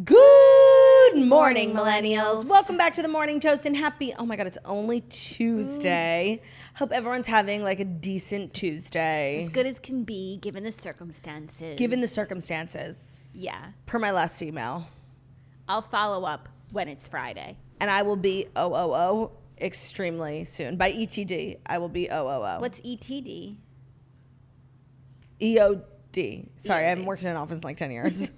Good morning, millennials. Welcome back to the Morning Toast and happy, oh my God, it's only Tuesday. Hope everyone's having like a decent Tuesday. As good as can be, given the circumstances. Given the circumstances. Yeah. Per my last email. I'll follow up when it's Friday. And I will be extremely soon. By ETD, I will be What's ETD? EOD. Sorry, I EOD. haven't worked in an office in like 10 years.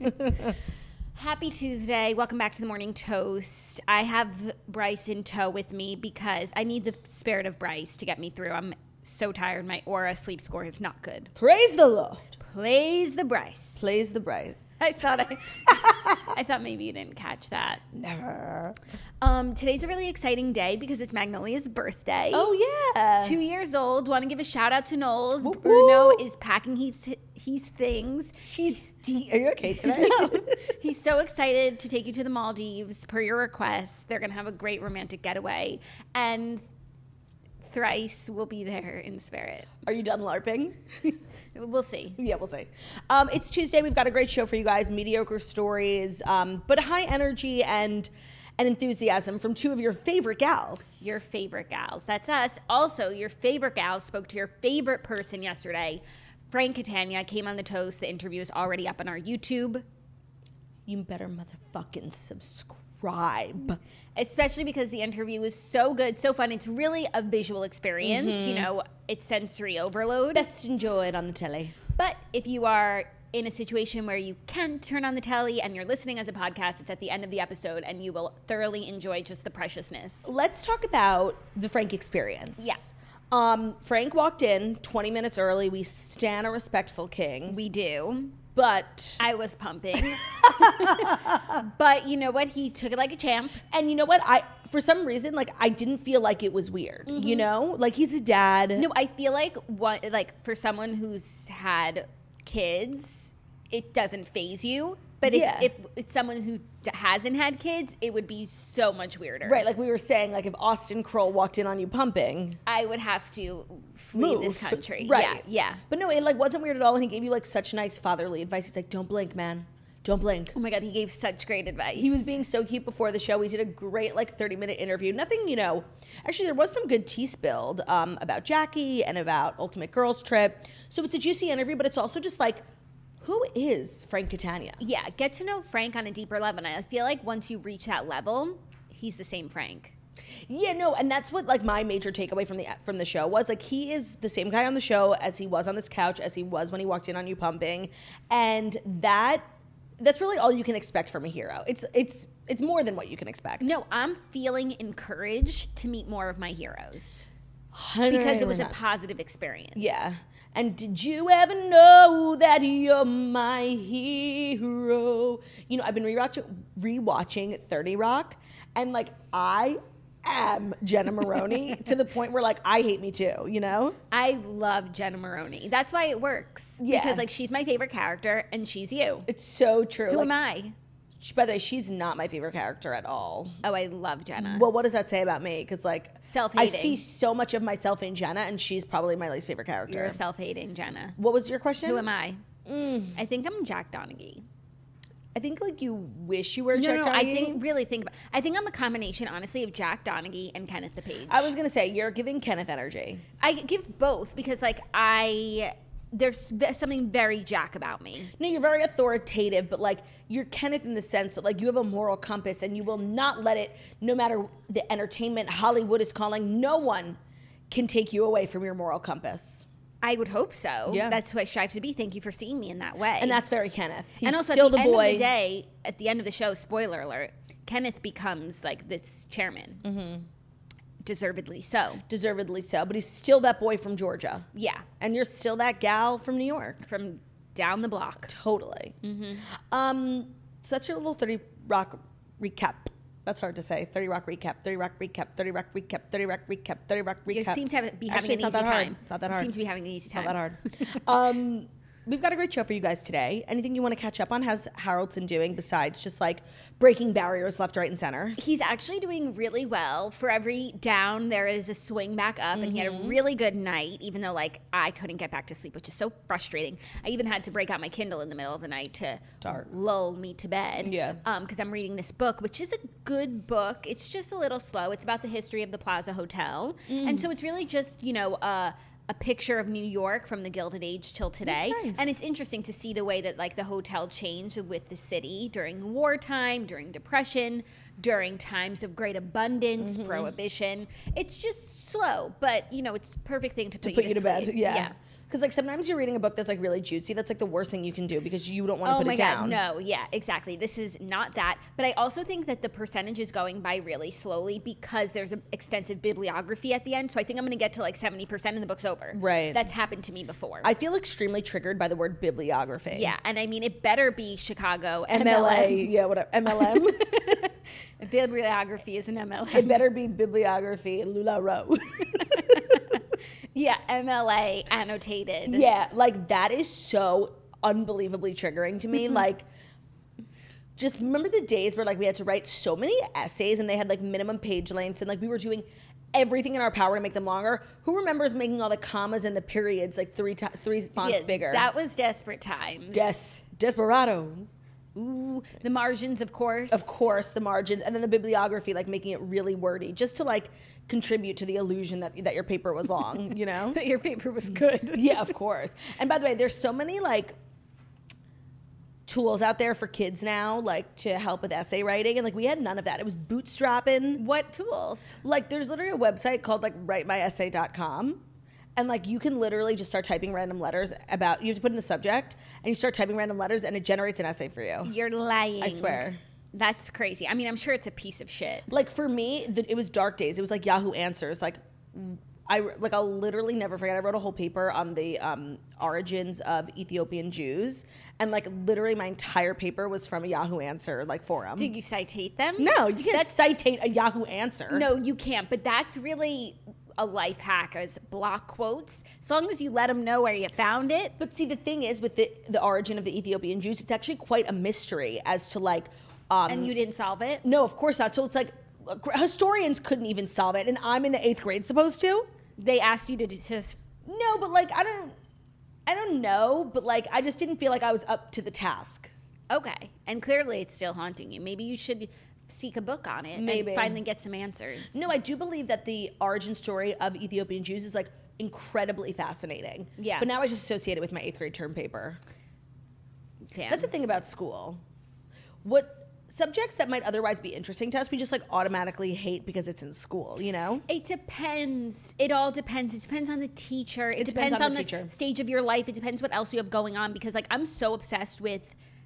Happy Tuesday. Welcome back to the Morning Toast. I have Bryce in tow with me because I need the spirit of Bryce to get me through. I'm so tired. My aura sleep score is not good. Praise the Lord. Praise the Bryce. Praise the Bryce. I thought maybe you didn't catch that. Never. Today's a really exciting day because it's Magnolia's birthday. Oh, yeah. 2 years old. Want to give a shout out to Knowles. Woo-hoo. Bruno is packing his things. Are you okay today? No. He's so excited to take you to the Maldives per your request. They're going to have a great romantic getaway. And Thrice will be there in spirit. Are you done LARPing? We'll see. Yeah, we'll see. It's Tuesday. We've got a great show for you guys. Mediocre stories, but high energy and enthusiasm from two of your favorite gals. Your favorite gals. That's us. Also, your favorite gals spoke to your favorite person yesterday. Frank Catania came on the Toast. The interview is already up on our YouTube. You better motherfucking subscribe. Especially because the interview was so good, so fun. It's really a visual experience. You know, it's sensory overload. Best enjoyed on the telly. But if you are in a situation where you can't turn on the telly and you're listening as a podcast, it's at the end of the episode and you will thoroughly enjoy just the preciousness. Let's talk about the Frank experience. Yeah. Frank walked in 20 minutes early. We stan a respectful king. We do. But I was pumping. But you know what? He took it like a champ. And you know what? For some reason, like, I didn't feel like it was weird. You know? Like, he's a dad. No, I feel like for someone who's had kids, it doesn't faze you. But if it's someone who hasn't had kids, it would be so much weirder. Right, like we were saying, like if Austin Kroll walked in on you pumping, I would have to flee this country. Right. Yeah. But no, it like wasn't weird at all, and he gave you like such nice fatherly advice. He's like, don't blink, man. Don't blink. Oh my God, he gave such great advice. He was being so cute before the show. We did a great like 30-minute interview. Nothing, actually there was some good tea spilled about Jackie and about Ultimate Girls Trip. So it's a juicy interview, but it's also just like, who is Frank Catania? Yeah, get to know Frank on a deeper level. And I feel like once you reach that level, he's the same Frank. Yeah, no, and that's what like my major takeaway from the show was. Like, he is the same guy on the show as he was on this couch, as he was when he walked in on you pumping. And that's really all you can expect from a hero. It's more than what you can expect. No, I'm feeling encouraged to meet more of my heroes. 100%. Because it was a positive experience. Yeah. And did you ever know that you're my hero? I've been rewatching 30 Rock, and like I am Jenna Maroney to the point where like I hate me too, I love Jenna Maroney. That's why it works. Yeah. Because like she's my favorite character and she's you. It's so true. Who am I? By the way, she's not my favorite character at all. Oh, I love Jenna. Well, what does that say about me? Because like self-hating. I see so much of myself in Jenna, and she's probably my least favorite character. You're a self-hating Jenna. What was your question? Who am I? I think I'm Jack Donaghy. I think like you wish you were Jack Donaghy. I think I'm a combination, honestly, of Jack Donaghy and Kenneth the Page. I was gonna say you're giving Kenneth energy. I give both because like there's something very Jack about me. No, you're very authoritative, but like you're Kenneth in the sense that like you have a moral compass and you will not let it, no matter the entertainment Hollywood is calling, no one can take you away from your moral compass. I would hope so. Yeah. That's who I strive to be. Thank you for seeing me in that way. And that's very Kenneth. He's and also still at the the end boy. of the day, at the end of the show, spoiler alert, Kenneth becomes like this chairman. Mm-hmm. Deservedly so. Deservedly so. But he's still that boy from Georgia. Yeah. And you're still that gal from New York. From down the block. Totally. Mm-hmm. So that's your little 30 Rock recap. That's hard to say. 30 Rock recap, 30 Rock recap, 30 Rock recap, 30 Rock recap, 30 Rock recap. You seem to be having Actually, an easy time. It's not that hard. You seem to be having an easy time. It's not that hard. we've got a great show for you guys today. Anything you want to catch up on? How's Haraldson doing besides just like breaking barriers left, right, and center? He's actually doing really well. For every down, there is a swing back up, and he had a really good night, even though like I couldn't get back to sleep, which is so frustrating. I even had to break out my Kindle in the middle of the night to lull me to bed. Yeah. Because I'm reading this book, which is a good book. It's just a little slow. It's about the history of the Plaza Hotel. And so it's really just, you know, a picture of New York from the Gilded Age till today. That's nice. And it's interesting to see the way that like the hotel changed with the city during wartime, during Depression, during times of great abundance, prohibition. It's just slow, but you know, it's a perfect thing to put you to bed. sleep. Yeah. Because like sometimes you're reading a book that's like really juicy. That's like the worst thing you can do because you don't want to put it down. God, no, yeah, exactly. This is not that. But I also think that the percentage is going by really slowly because there's an extensive bibliography at the end. So I think I'm going to get to like 70% and the book's over. Right. That's happened to me before. I feel extremely triggered by the word bibliography. Yeah, and I mean, it better be Chicago MLA. Yeah, whatever. MLM. Bibliography is an MLM. It better be bibliography LuLaRoe. Yeah, MLA annotated. Yeah, like that is so unbelievably triggering to me. Like, just remember the days where like we had to write so many essays and they had like minimum page lengths and like we were doing everything in our power to make them longer. Who remembers making all the commas and the periods like three fonts bigger? That was desperate times. Desperado. Ooh, the margins, of course. Of course, the margins. And then the bibliography, like making it really wordy just to like contribute to the illusion that your paper was long, you know? That your paper was good. Yeah, of course. And by the way, there's so many like tools out there for kids now, like to help with essay writing. And like we had none of that. It was bootstrapping. What tools? Like there's literally a website called like writemyessay.com. And like you can literally just start typing random letters about, you have to put in the subject and you start typing random letters and it generates an essay for you. You're lying. I swear. That's crazy. I mean, I'm sure it's a piece of shit. Like for me, it was dark days. It was like Yahoo Answers. Like I'll literally never forget. I wrote a whole paper on the origins of Ethiopian Jews, and like literally my entire paper was from a Yahoo Answer like forum. Did you citate them? No, you can't citate a Yahoo Answer. No, you can't. But that's really a life hack, as block quotes, as long as you let them know where you found it. But see, the thing is with the origin of the Ethiopian Jews, it's actually quite a mystery as to like. And you didn't solve it? No, of course not. So it's like historians couldn't even solve it, and I'm in the 8th grade supposed to. They asked you to just. No, but like I don't know, but like I just didn't feel like I was up to the task. Okay, and clearly it's still haunting you. Maybe you should seek a book on it. Maybe. And finally get some answers. No, I do believe that the origin story of Ethiopian Jews is like incredibly fascinating. Yeah. But now I just associate it with my 8th grade term paper. Damn. That's the thing about school. What subjects that might otherwise be interesting to us, we just like automatically hate because it's in school, you know? It depends. It all depends. It depends on the teacher. It depends on the teacher. stage of your life. It depends what else you have going on, because like I'm so obsessed with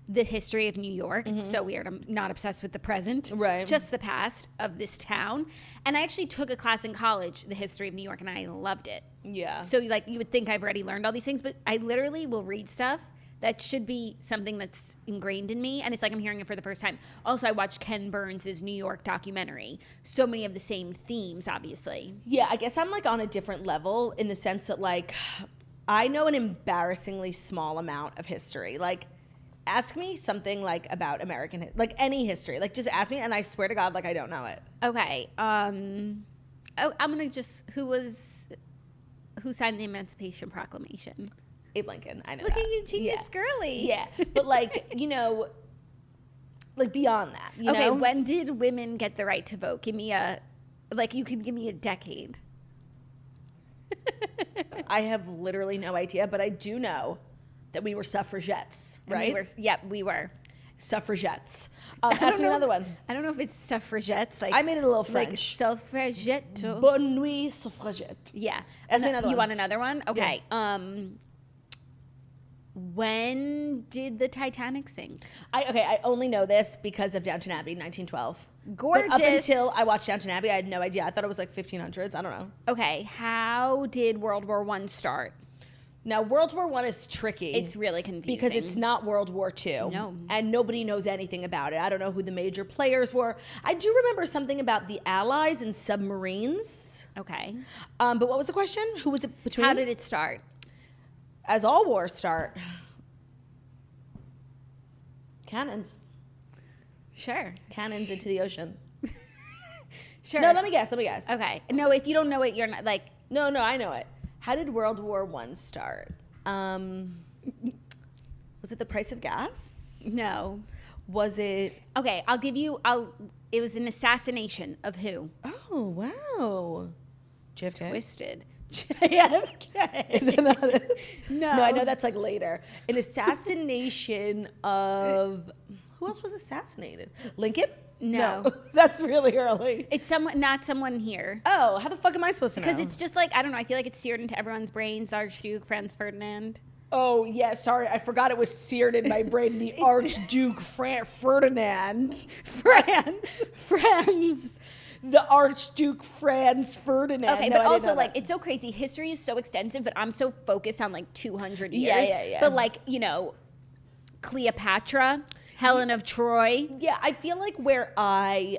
the history of New York. It's so weird. I'm not obsessed with the present. Right. Just the past of this town. And I actually took a class in college, the history of New York, and I loved it. Yeah. So like you would think I've already learned all these things, but I literally will read stuff that should be something that's ingrained in me, and it's like I'm hearing it for the first time. Also, I watched Ken Burns' New York documentary. So many of the same themes, obviously. Yeah, I guess I'm like on a different level in the sense that like I know an embarrassingly small amount of history. Like ask me something like about American, like any history. Like just ask me and I swear to God, like I don't know it. Okay. I'm gonna just, who signed the Emancipation Proclamation? Abe Lincoln. I know. Look that. at you, genius girly. Yeah, but like like beyond that. You Okay, know? when did women get the right to vote? Give me you can give me a decade. I have literally no idea, but I do know that we were suffragettes, right? We were. Suffragettes. Ask me another one. I don't know if it's suffragettes. Like I made it a little like French. suffragette. Bonne nuit, suffragette. Yeah. Ask me another one. You want another one? Okay. Yeah. When did the Titanic sink? I only know this because of Downton Abbey, 1912. Gorgeous. But up until I watched Downton Abbey, I had no idea. I thought it was like 1500s. I don't know. Okay. How did World War I start? Now, World War I is tricky. It's really confusing. Because it's not World War II. No. And nobody knows anything about it. I don't know who the major players were. I do remember something about the Allies and submarines. Okay. But what was the question? Who was it between? How did it start? As all wars start, Cannons. Sure. Cannons into the ocean. Sure. No, let me guess. Okay. No, if you don't know it, you're not like. No, I know it. How did World War I start? Was it the price of gas? No. Was it? Okay, it was an assassination of who? Oh, wow. JFK? Twisted. JFK. Is it not it? No. No, I know that's like later. An assassination of... Who else was assassinated? Lincoln? No. That's really early. It's not someone here. Oh, how the fuck am I supposed to know? Because it's just like, I don't know, I feel like it's seared into everyone's brains. Archduke Franz Ferdinand. Oh, yeah, sorry. I forgot it was seared in my brain. The Archduke Ferdinand. Franz. The Archduke Franz Ferdinand. Okay, No, but I didn't also, know like, that. it's so crazy. History is so extensive, but I'm so focused on, like, 200 years. Yeah. But, like, you know, Cleopatra, Helen of Troy. Yeah, I feel like where I...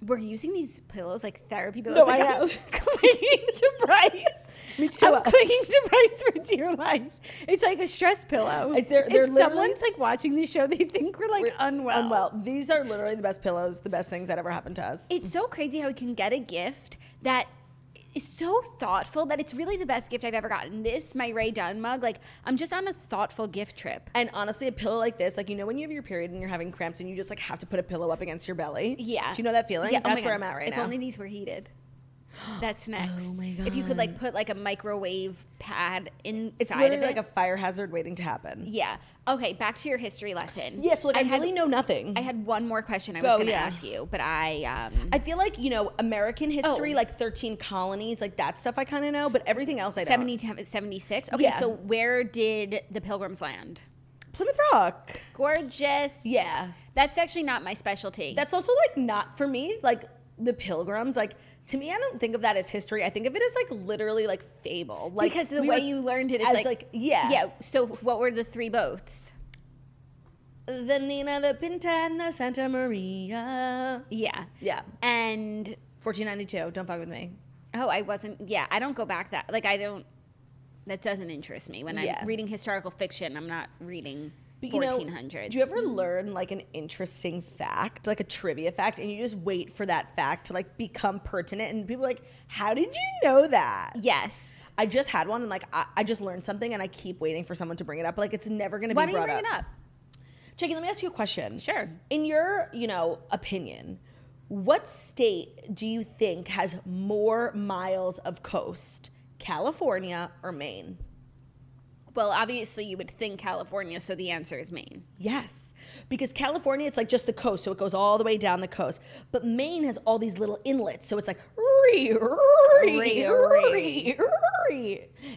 We're using these pillows like therapy pillows. No, like, I know. I'm clinging to Bryce. Me too. I'm clinging to Bryce for dear life. It's like a stress pillow. They're if literally- someone's like watching this show, they think we're like unwell. These are literally the best pillows, the best things that ever happened to us. It's so crazy how we can get a gift that is so thoughtful that it's really the best gift I've ever gotten. This, my Ray Dunn mug, like I'm just on a thoughtful gift trip. And honestly, a pillow like this, like, you know, when you have your period and you're having cramps and you just like have to put a pillow up against your belly. Yeah. Do you know that feeling? Yeah, That's where I'm at right if now. only these were heated. That's next. Oh my If you could like God. put like a microwave pad inside It's of literally it. like a fire hazard waiting to happen. Yeah. Okay, back to your history lesson. Yeah, so like I really know nothing. I had one more question I was Go, going to yeah. ask you, but I feel like, you know, American history, Oh. like 13 colonies, like that stuff I kind of know, but everything else I don't. 76. Okay, Yeah. so where did the Pilgrims land? Plymouth Rock. Gorgeous. Yeah. That's actually not my specialty. That's also like not for me, like the Pilgrims, like to me, I don't think of that as history. I think of it as like literally like fable. Like because the we way were- you learned it is as like yeah. Yeah, so what were the three boats? The Nina, the Pinta, and the Santa Maria. Yeah. Yeah. And 1492. Don't fuck with me. I don't go back that doesn't interest me. When Yeah. I'm reading historical fiction, I'm not reading But, you know, 1400s. do you ever learn like an interesting fact, like a trivia fact, and you just wait for that fact to like become pertinent? And people are like, how did you know that? Yes. I just had one, and like I just learned something, and I keep waiting for someone to bring it up. Like it's never going to be Why don't you brought bring it up? Jackie, let me ask you a question. Sure. In your, you know, opinion, what state do you think has more miles of coast, California or Maine? Well, obviously you would think California, so the answer is Maine. Yes, because California, it's like just the coast, so it goes all the way down the coast. But Maine has all these little inlets, so it's like,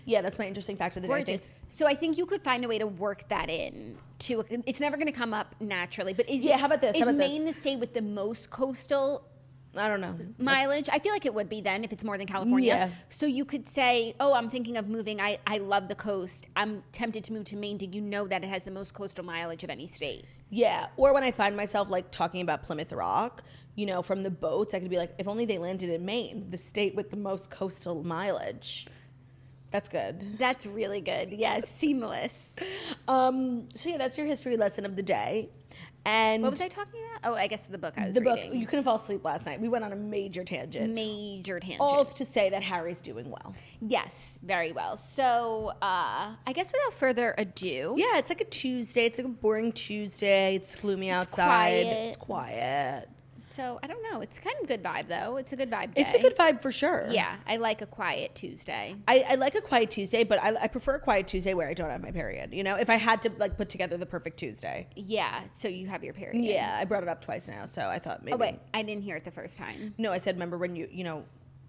yeah, that's my interesting fact of the day. I think. Gorgeous. So I think you could find a way to work that in. It's never going to come up naturally. But How about this? Is How about this? Maine the state with the most coastal I don't know. mileage? I feel like it would be then if it's more than California. Yeah. So you could say, oh, I'm thinking of moving. I love the coast. I'm tempted to move to Maine. Did you know that it has the most coastal mileage of any state? Yeah, or when I find myself like talking about Plymouth Rock, you know, from the boats, I could be like, if only they landed in Maine, the state with the most coastal mileage. That's good. That's really good. Yeah, it's seamless. So yeah, that's your history lesson of the day. And What was I talking about? Oh, I guess the book I was the book, reading. you couldn't fall asleep last night. We went on a major tangent. Major tangent. All's to say that Harry's doing well. Yes, very well. So I guess without further ado, Yeah, it's like a Tuesday. It's like a boring Tuesday. It's gloomy outside. quiet. It's quiet. so I don't know. It's kind of good vibe though. It's a good vibe day. It's a good vibe for sure. Yeah, I like a quiet Tuesday. I like a quiet Tuesday, but I prefer a quiet Tuesday where I don't have my period. You know, if I had to like put together the perfect Tuesday. Yeah, so you have your period. Yeah, I brought it up twice now, so I thought maybe. Oh wait, I didn't hear it the first time. No, I said remember when you know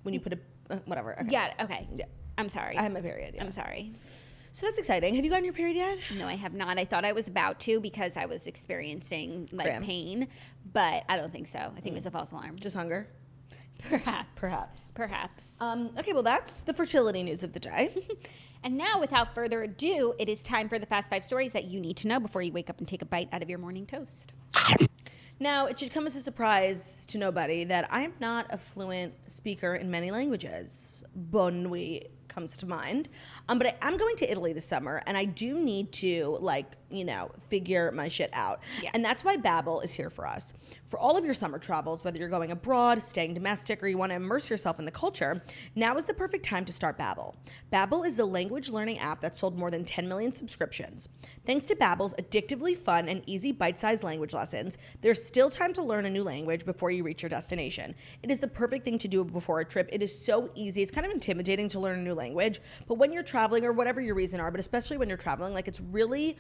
when you put a whatever. Okay. Yeah. Okay. Yeah. I'm sorry. I have my period. Yeah. I'm sorry. So that's exciting. Have you gotten your period yet? No, I have not. I thought I was about to because I was experiencing like Cramps. pain, but I don't think so. I think it was a false alarm. Just hunger. Perhaps. Okay, well that's the fertility news of the day. And now, without further ado, it is time for the fast 5 stories that you need to know before you wake up and take a bite out of your morning toast. Now, it should come as a surprise to nobody that I am not a fluent speaker in many languages. Bon nuit comes to mind. But I am going to Italy this summer, and I do need to, like, figure my shit out. Yeah. And that's why Babbel is here for us. For all of your summer travels, whether you're going abroad, staying domestic, or you want to immerse yourself in the culture, now is the perfect time to start Babbel. Babbel is the language learning app that sold more than 10 million subscriptions. Thanks to Babbel's addictively fun and easy bite-sized language lessons, there's still time to learn a new language before you reach your destination. It is the perfect thing to do before a trip. It is so easy. It's kind of intimidating to learn a new language, but when you're traveling, or whatever your reason are, but especially when you're traveling, like, it's really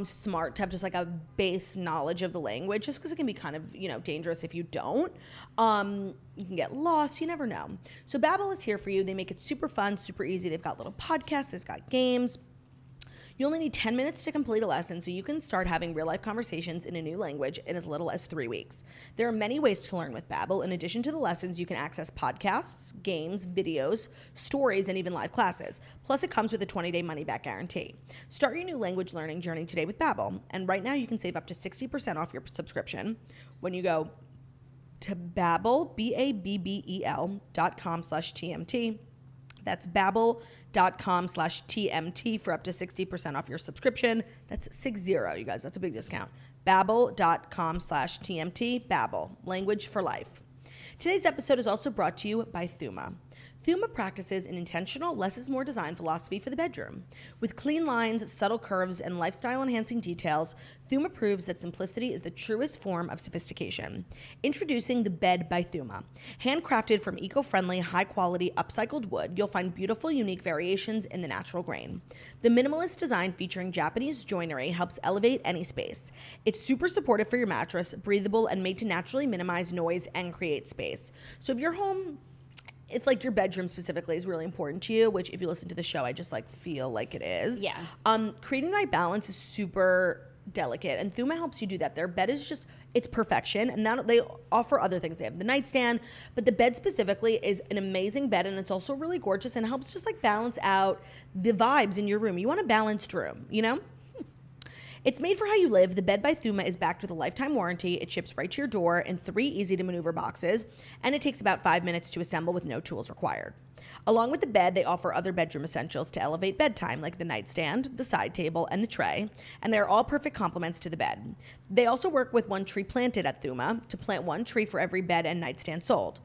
smart to have just like a base knowledge of the language, just because it can be kind of dangerous if you don't. You can get lost. You never know. So Babbel is here for you. They make it super fun, super easy. They've got little podcasts. They've got games. You only need 10 minutes to complete a lesson, so you can start having real-life conversations in a new language in as little as 3 weeks. There are many ways to learn with Babbel. In addition to the lessons, you can access podcasts, games, videos, stories, and even live classes. Plus, it comes with a 20-day money-back guarantee. Start your new language learning journey today with Babbel, and right now you can save up to 60% off your subscription when you go to Babbel, BABBEL.com/TMT. That's Babbel.com/TMT for up to 60% off your subscription. That's 60, you guys. That's a big discount. Babbel.com/TMT. Babbel, language for life. Today's episode is also brought to you by Thuma. Thuma practices an intentional, less is more design philosophy for the bedroom. With clean lines, subtle curves, and lifestyle-enhancing details, Thuma proves that simplicity is the truest form of sophistication. Introducing the Bed by Thuma. Handcrafted from eco-friendly, high-quality, upcycled wood, you'll find beautiful, unique variations in the natural grain. The minimalist design featuring Japanese joinery helps elevate any space. It's super supportive for your mattress, breathable, and made to naturally minimize noise and create space. So if your home, it's like your bedroom specifically is really important to you, which if you listen to the show, I just like feel like it is. Yeah. Creating the right balance is super delicate, and Thuma helps you do that. Their bed is just, it's perfection, and that they offer other things. They have the nightstand, but the bed specifically is an amazing bed, and it's also really gorgeous and helps just like balance out the vibes in your room. You want a balanced room, It's made for how you live. The Bed by Thuma is backed with a lifetime warranty. It ships right to your door in 3 easy-to-maneuver boxes, and it takes about 5 minutes to assemble with no tools required. Along with the bed, they offer other bedroom essentials to elevate bedtime, like the nightstand, the side table, and the tray, and they're all perfect complements to the bed. They also work with One Tree Planted at Thuma to plant 1 tree for every bed and nightstand sold.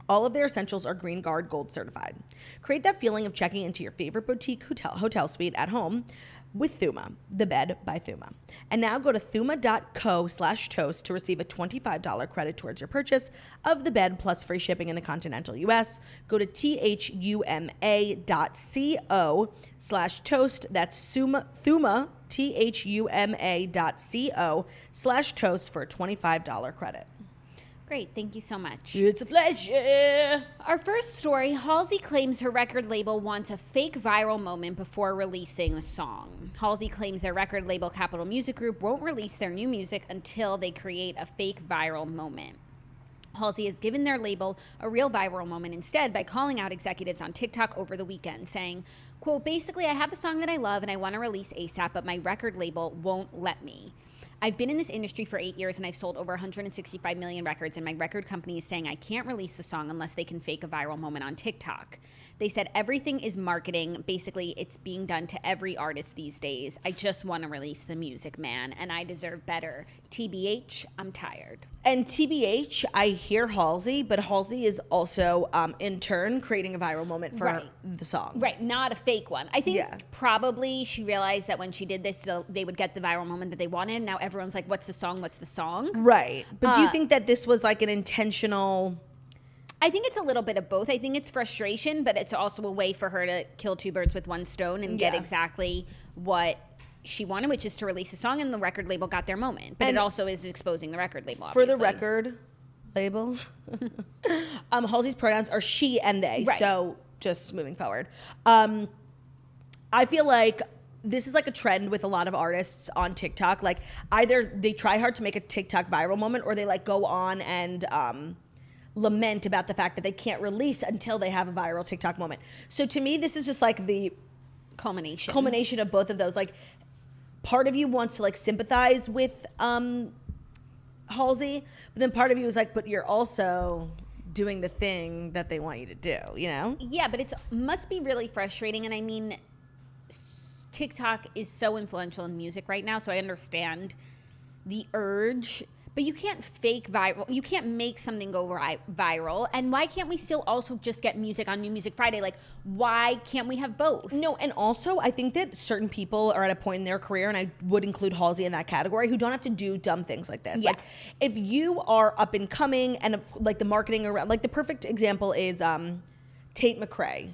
All of their essentials are Green Guard Gold certified. Create that feeling of checking into your favorite boutique hotel suite at home with Thuma, the Bed by Thuma. And now go to thuma.co/toast to receive a $25 credit towards your purchase of the bed plus free shipping in the continental U.S. Go to thuma.co/toast. That's Thuma, thuma.co/toast for a $25 credit. Great. Thank you so much. It's a pleasure. Our first story, Halsey claims her record label wants a fake viral moment before releasing a song. Halsey claims their record label, Capitol Music Group, won't release their new music until they create a fake viral moment. Halsey has given their label a real viral moment instead by calling out executives on TikTok over the weekend, saying, quote, basically, I have a song that I love and I want to release ASAP, but my record label won't let me. I've been in this industry for 8 years and I've sold over 165 million records, and my record company is saying I can't release the song unless they can fake a viral moment on TikTok. They said everything is marketing. Basically, it's being done to every artist these days. I just want to release the music, man, and I deserve better. TBH, I'm tired. And TBH, I hear Halsey, but Halsey is also, in turn, creating a viral moment for the song. Right, not a fake one. I think probably she realized that when she did this, they would get the viral moment that they wanted. Now everyone's like, what's the song? What's the song? Right. But do you think that this was like an intentional... I think it's a little bit of both. I think it's frustration, but it's also a way for her to kill 2 birds with 1 stone and get exactly what she wanted, which is to release a song, and the record label got their moment. But it also is exposing the record label, obviously. For the record label, Halsey's pronouns are she and they, so just moving forward. I feel like this is like a trend with a lot of artists on TikTok. Like either they try hard to make a TikTok viral moment, or they like go on and... lament about the fact that they can't release until they have a viral TikTok moment. So to me, this is just like the culmination of both of those. Like part of you wants to like sympathize with Halsey, but then part of you is like, but you're also doing the thing that they want you to do, Yeah, but it must be really frustrating. And I mean, TikTok is so influential in music right now, so I understand the urge. But you can't fake viral. You can't make something go viral. And why can't we still also just get music on New Music Friday? Like, why can't we have both? No, and also I think that certain people are at a point in their career, and I would include Halsey in that category, who don't have to do dumb things like this. Yeah. Like, if you are up and coming, and like the marketing around, like the perfect example is Tate McRae.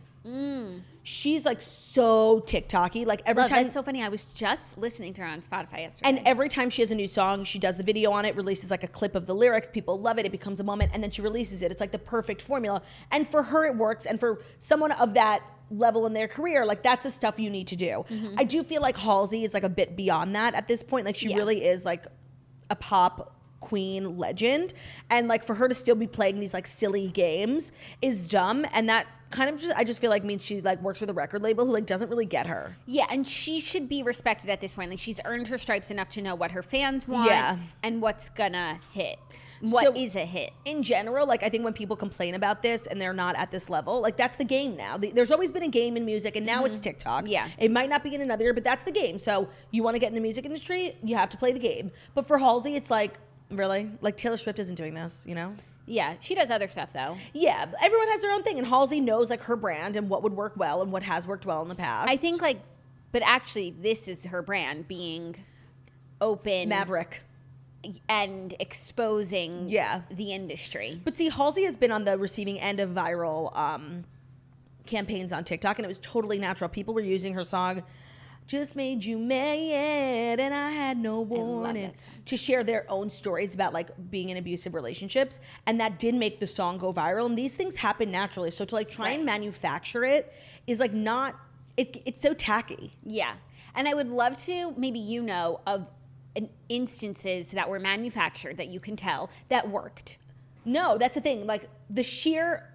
She's like so TikTok-y. Like every time. That's so funny. I was just listening to her on Spotify yesterday. And every time she has a new song, she does the video on it, releases like a clip of the lyrics. People love it. It becomes a moment, and then she releases it. It's like the perfect formula. And for her, it works. And for someone of that level in their career, like that's the stuff you need to do. I do feel like Halsey is like a bit beyond that at this point. Like she really is like a pop queen legend, and like for her to still be playing these like silly games is dumb, and that kind of just, I just feel like means she like works with a record label who like doesn't really get her. Yeah, and she should be respected at this point. Like she's earned her stripes enough to know what her fans want and what's gonna hit. What is a hit? In general, like I think when people complain about this and they're not at this level, like that's the game now. There's always been a game in music, and now it's TikTok. Yeah. It might not be in another year, but that's the game. So you want to get in the music industry, you have to play the game. But for Halsey, it's like, really? Like Taylor Swift isn't doing this, you know? Yeah, she does other stuff though. Yeah, but everyone has their own thing, and Halsey knows like her brand and what would work well and what has worked well in the past. I think like, but actually this is her brand, being open. Maverick. And exposing the industry. But see, Halsey has been on the receiving end of viral campaigns on TikTok, and it was totally natural. People were using her song, Just Made You Mad, and I Had No Warning, to share their own stories about like being in abusive relationships, and that did make the song go viral. And these things happen naturally, so to like try and manufacture it is like not, it's so tacky. Yeah, and I would love to, maybe of instances that were manufactured that you can tell that worked. No, that's the thing. Like the sheer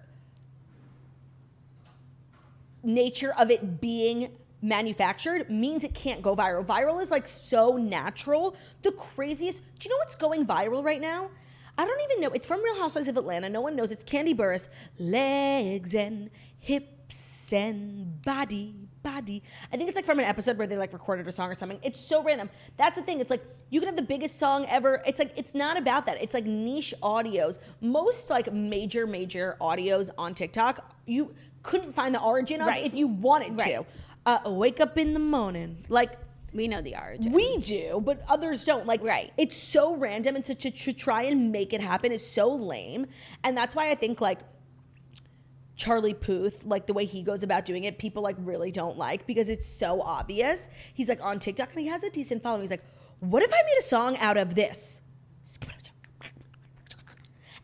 nature of it being manufactured means it can't go viral. Viral is like so natural. The craziest. Do you know what's going viral right now? I don't even know. It's from Real Housewives of Atlanta. No one knows. It's Candy Burris. Legs and hips and body. I think it's like from an episode where they like recorded a song or something. It's so random. That's the thing. It's like you can have the biggest song ever. It's like, it's not about that. It's like niche audios. Most like major audios on TikTok, you couldn't find the origin of if you wanted to. Wake up in the morning. Like, we know the origin. We do, but others don't. Like, it's so random, and to try and make it happen is so lame. And that's why I think like Charlie Puth, like the way he goes about doing it, people like really don't like, because it's so obvious. He's like on TikTok and he has a decent following. He's like, what if I made a song out of this?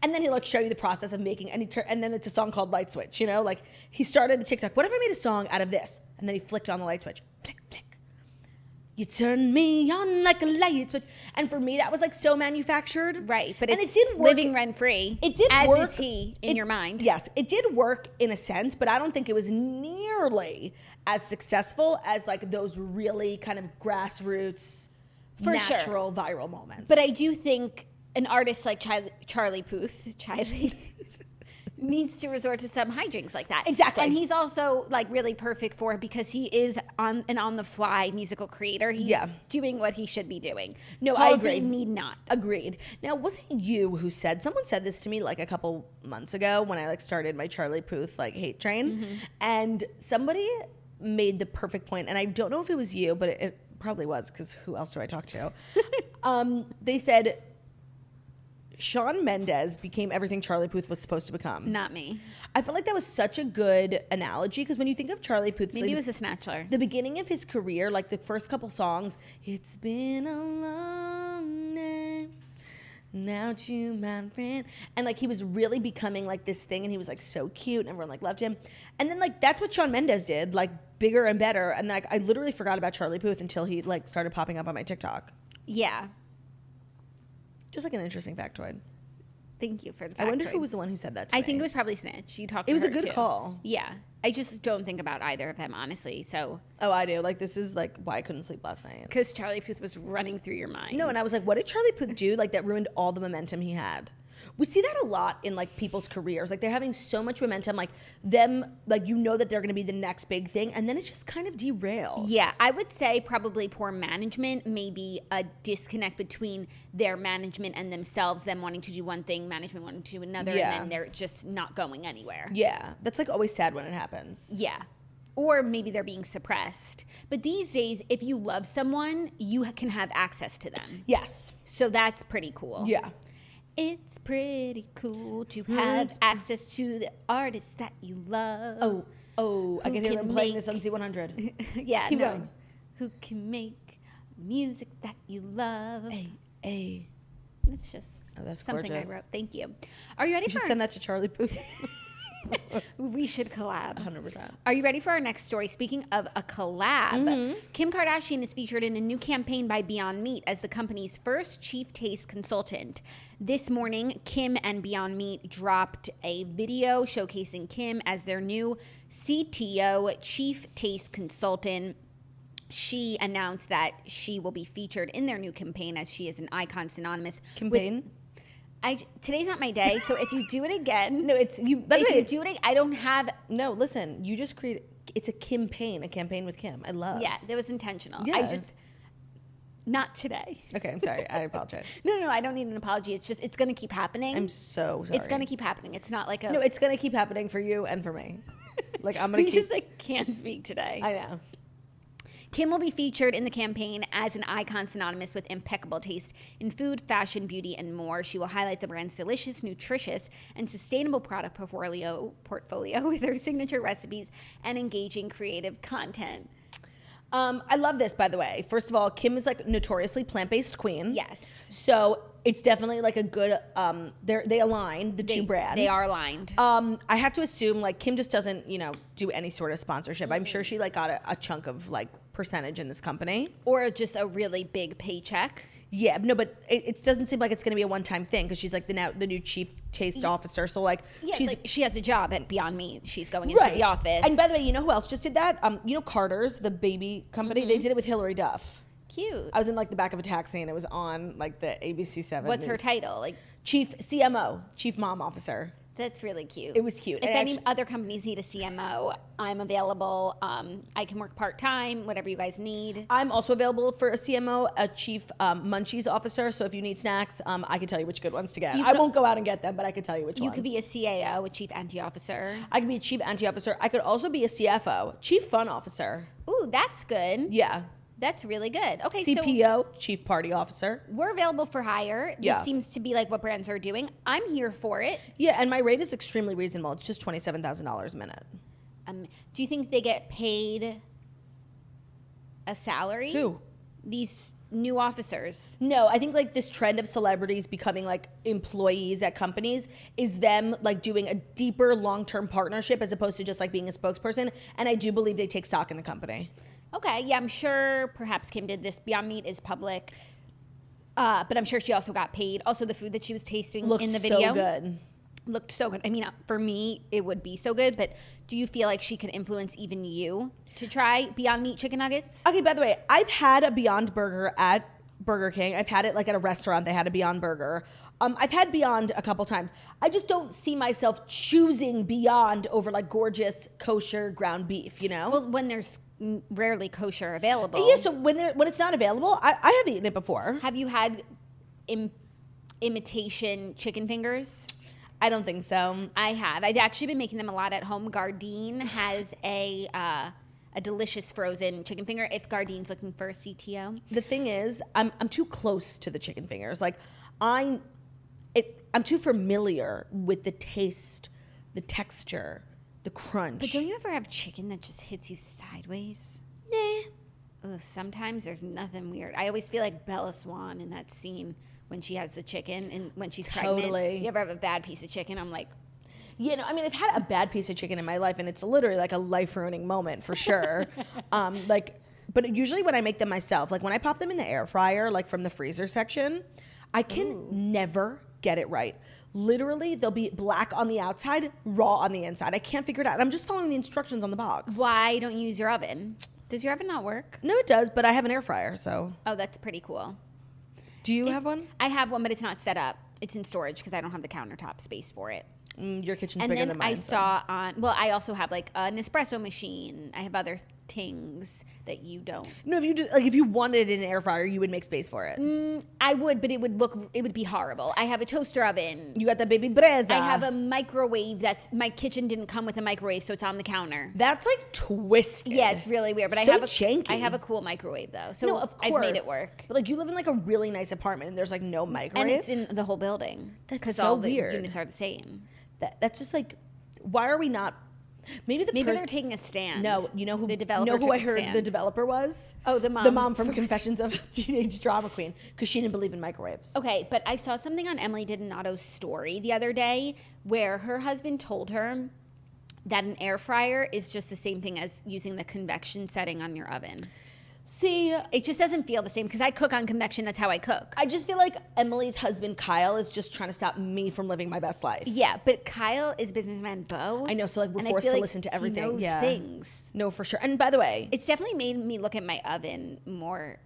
And then he'll like show you the process of making, and then it's a song called Light Switch, you know? Like he started the TikTok, what if I made a song out of this? And then he flicked on the light switch. Flick, flick. You turn me on like a light switch. And for me, that was like so manufactured. Right, but and it did work. Living rent free. It did as work. As is he in your mind. Yes, it did work in a sense, but I don't think it was nearly as successful as like those really kind of grassroots, natural viral moments. But I do think an artist like Charlie Puth, needs to resort to some hijinks like that. Exactly. And he's also like really perfect for it because he is on the fly musical creator. He's doing what he should be doing. No, Halsey I agree. Need not. Agreed. Now, was it you who said, someone said this to me like a couple months ago when I like started my Charlie Puth like hate train, and somebody made the perfect point, and I don't know if it was you, but it probably was, because who else do I talk to? They said Shawn Mendes became everything Charlie Puth was supposed to become. Not me. I felt like that was such a good analogy, because when you think of Charlie Puth, maybe it was a Snatchler. The beginning of his career, like the first couple songs, it's been a long night, now you my friend, and like he was really becoming like this thing, and he was like so cute, and everyone like loved him. And then like that's what Shawn Mendes did, like bigger and better. And like I literally forgot about Charlie Puth until he like started popping up on my TikTok. Yeah. Just like an interesting factoid. Thank you for the factoid. I wonder who was the one who said that to me. I think it was probably Snitch. You talked to her, it was a good too. call. Yeah. I just don't think about either of them, honestly. So. Oh, I do. Like, this is like why I couldn't sleep last night. Because Charlie Puth was running through your mind. No, and I was like, what did Charlie Puth do like that ruined all the momentum he had? We see that a lot in like people's careers. Like they're having so much momentum, like them, like you know that they're going to be the next big thing, and then it just kind of derails. Yeah, I would say probably poor management, maybe a disconnect between their management and themselves, them wanting to do one thing, management wanting to do another, and then they're just not going anywhere. Yeah, that's like always sad when it happens. Yeah. Or maybe they're being suppressed. But these days, if you love someone, you can have access to them. Yes. So that's pretty cool. Yeah. It's pretty cool to have access to the artists that you love. Oh, I can hear them playing this on C100. Yeah, Keep going. Who can make music that you love? Hey. It's just that's something gorgeous. I wrote. Thank you. Are you ready You should send that to Charlie Puth. We should collab. 100%. Are you ready for our next story? Speaking of a collab, Kim Kardashian is featured in a new campaign by Beyond Meat as the company's first chief taste consultant. This morning, Kim and Beyond Meat dropped a video showcasing Kim as their new CTO, chief taste consultant. She announced that she will be featured in their new campaign as she is an icon synonymous Campaign? Today's not my day, so if you do it again, No, it's you. if you do it, I don't have. No, listen. You just created. It's a campaign with Kim. I love. Yeah, that was intentional. Yeah. I just not today. Okay, I'm sorry. I apologize. No, I don't need an apology. It's just it's gonna keep happening. I'm so sorry. It's gonna keep happening. It's not like a. No, it's gonna keep happening for you and for me. Like I'm gonna we keep. just like can't speak today. I know. Kim will be featured in the campaign as an icon synonymous with impeccable taste in food, fashion, beauty, and more. She will highlight the brand's delicious, nutritious, and sustainable product portfolio with her signature recipes and engaging creative content. I love this, by the way. First of all, Kim is like notoriously plant-based queen. Yes. So it's definitely like a good. They align the two brands. They are aligned. I have to assume like Kim just doesn't do any sort of sponsorship. I'm sure she like got a chunk of like percentage in this company, or just a really big paycheck. Yeah, no, but it doesn't seem like it's going to be a one-time thing because she's like the new chief taste officer. So like, she has a job at Beyond Meat. She's going into the office. And by the way, you know who else just did that? Carter's, the baby company. They did it with Hillary Duff. Cute. I was in like the back of a taxi and it was on like the ABC7. What's her title? Like chief CMO, chief mom officer. That's really cute. It was cute. If any other companies need a CMO, I'm available. I can work part-time, whatever you guys need. I'm also available for a CMO, a chief munchies officer. So if you need snacks, I can tell you which good ones to get. I won't go out and get them, but I can tell you which ones. You could be a CAO, a chief anti-officer. I could be a chief anti-officer. I could also be a CFO, chief fun officer. Ooh, that's good. Yeah. That's really good. Okay, CPO, chief party officer. We're available for hire. This seems to be like what brands are doing. I'm here for it. Yeah, and my rate is extremely reasonable. It's just $27,000 a minute. Do you think they get paid a salary? Who? These new officers. No, I think like this trend of celebrities becoming like employees at companies is them like doing a deeper long-term partnership as opposed to just like being a spokesperson. And I do believe they take stock in the company. Okay, yeah, I'm sure perhaps Kim did this. Beyond Meat is public, but I'm sure she also got paid. Also, the food that she was tasting in the video so good. Looked so good. I mean, for me, it would be so good, but do you feel like she could influence even you to try Beyond Meat chicken nuggets? Okay, by the way, I've had a Beyond Burger at Burger King. I've had it like at a restaurant. They had a Beyond Burger. I've had Beyond a couple times. I just don't see myself choosing Beyond over like gorgeous kosher ground beef, Well, when there's rarely kosher available. Yeah, so when it's not available, I have eaten it before. Have you had imitation chicken fingers? I don't think so. I have. I've actually been making them a lot at home. Gardein has a delicious frozen chicken finger if Gardine's looking for a CTO. The thing is, I'm too close to the chicken fingers. Like I'm too familiar with the taste, the texture, the crunch. But don't you ever have chicken that just hits you sideways? Nah. Ugh, sometimes there's nothing weird. I always feel like Bella Swan in that scene when she has the chicken and when she's pregnant. You ever have a bad piece of chicken? I'm like... I've had a bad piece of chicken in my life and it's literally like a life-ruining moment for sure. But usually when I make them myself, like when I pop them in the air fryer, like from the freezer section, I can never get it right. Literally, they'll be black on the outside, raw on the inside. I can't figure it out. And I'm just following the instructions on the box. Why don't you use your oven? Does your oven not work? No, it does, but I have an air fryer, so. Oh, that's pretty cool. Do you have one? I have one, but it's not set up. It's in storage because I don't have the countertop space for it. Your kitchen's And bigger then than mine. I saw I also have like an espresso machine. I have other things that you don't. No, if you wanted an air fryer, you would make space for it. I would, but it would be horrible. I have a toaster oven. You got that baby breza. I have a microwave my kitchen didn't come with a microwave, so it's on the counter. That's like twisted. Yeah, it's really weird. But So I have a cool microwave though. So No, of course. I've made it work. But like you live in like a really nice apartment and there's like no microwave. And it's in the whole building. That's Because so all the weird. units are the same. That's just like, why are we not? Maybe they're taking a stand. No, you know who the developer you know who I took a heard stand. the developer was? Oh, the mom. The mom from Confessions of a Teenage Drama Queen, because she didn't believe in microwaves. Okay, but I saw something on Emily Didonato's story the other day where her husband told her that an air fryer is just the same thing as using the convection setting on your oven. See, It just doesn't feel the same because I cook on convection. That's how I cook. I just feel like Emily's husband Kyle is just trying to stop me from living my best life. Yeah, but Kyle is businessman Beau. I know, so like we're and I forced feel to like listen to he everything. knows Yeah, things. No, for sure. And by the way, It's definitely made me look at my oven more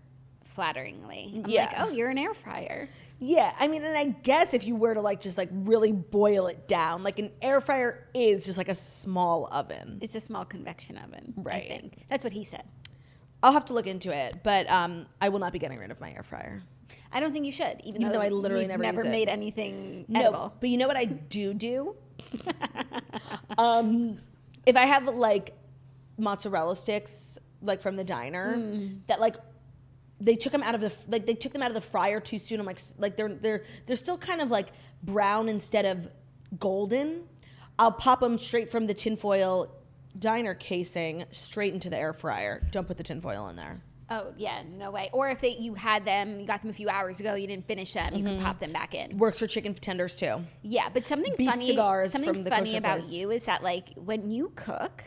flatteringly. I'm Yeah. like, oh, you're an air fryer. yeah, I mean, and I guess if you were to like just like really boil it down, like an air fryer is just like a small oven. It's a small convection oven. Right. I think that's what he said. I'll have to look into it, but I will not be getting rid of my air fryer. I don't think you should, even Though I literally we've never use never it. made anything No, edible. but you know what I do? If I have like mozzarella sticks, like from the diner, that like they took them out of the fryer too soon. I'm like they're still kind of like brown instead of golden. I'll pop them straight from the tinfoil diner casing straight into the air fryer. Don't put the tinfoil in there. Oh yeah, no way. Or if you got them a few hours ago, you didn't finish them, you can pop them back in. Works for chicken tenders too. Yeah, but something Beef funny cigars from the funny kosher about place. you is that like when you cook,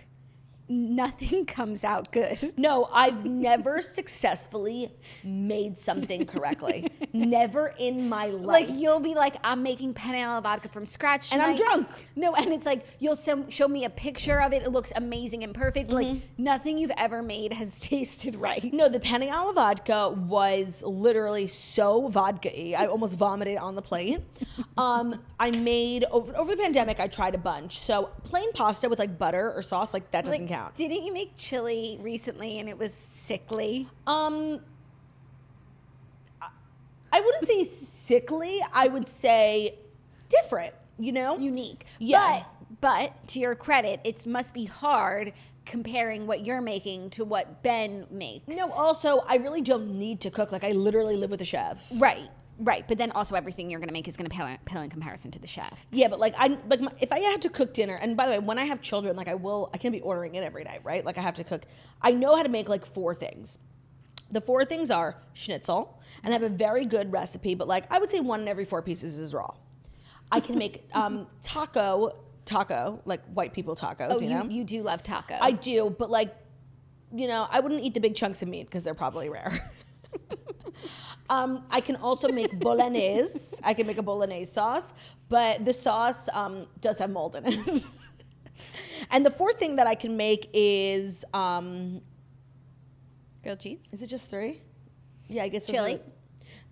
nothing comes out good. No, I've never successfully made something correctly. Never in my life. Like you'll be like, I'm making penne alla vodka from scratch And I'm tonight. drunk. No, and it's like you'll show me a picture of it. It looks amazing and perfect. Like nothing you've ever made has tasted right. No, the penne alla vodka was literally so vodka-y. I almost vomited on the plate. I made, over the pandemic, I tried a bunch. So plain pasta with like butter or sauce, like that doesn't count. Didn't you make chili recently and it was sickly? I wouldn't say sickly. I would say different, you know? Unique. Yeah. But to your credit, it must be hard comparing what you're making to what Ben makes. No, also, I really don't need to cook. Like, I literally live with a chef. Right. But then also everything you're going to make is going to pale in comparison to the chef. Yeah, but like if I had to cook dinner, and by the way, when I have children, like I can't be ordering it every night, right? Like I have to cook. I know how to make like 4 things. The 4 things are schnitzel, and I have a very good recipe, but like I would say 1 in every 4 pieces is raw. I can make taco, like white people tacos. Oh, you know? you do love taco. I do, but like, you know, I wouldn't eat the big chunks of meat because they're probably rare. I can also make bolognese. I can make a bolognese sauce, but the sauce does have mold in it. And the 4th thing that I can make is grilled cheese. Is it just 3? Yeah, I guess Chili.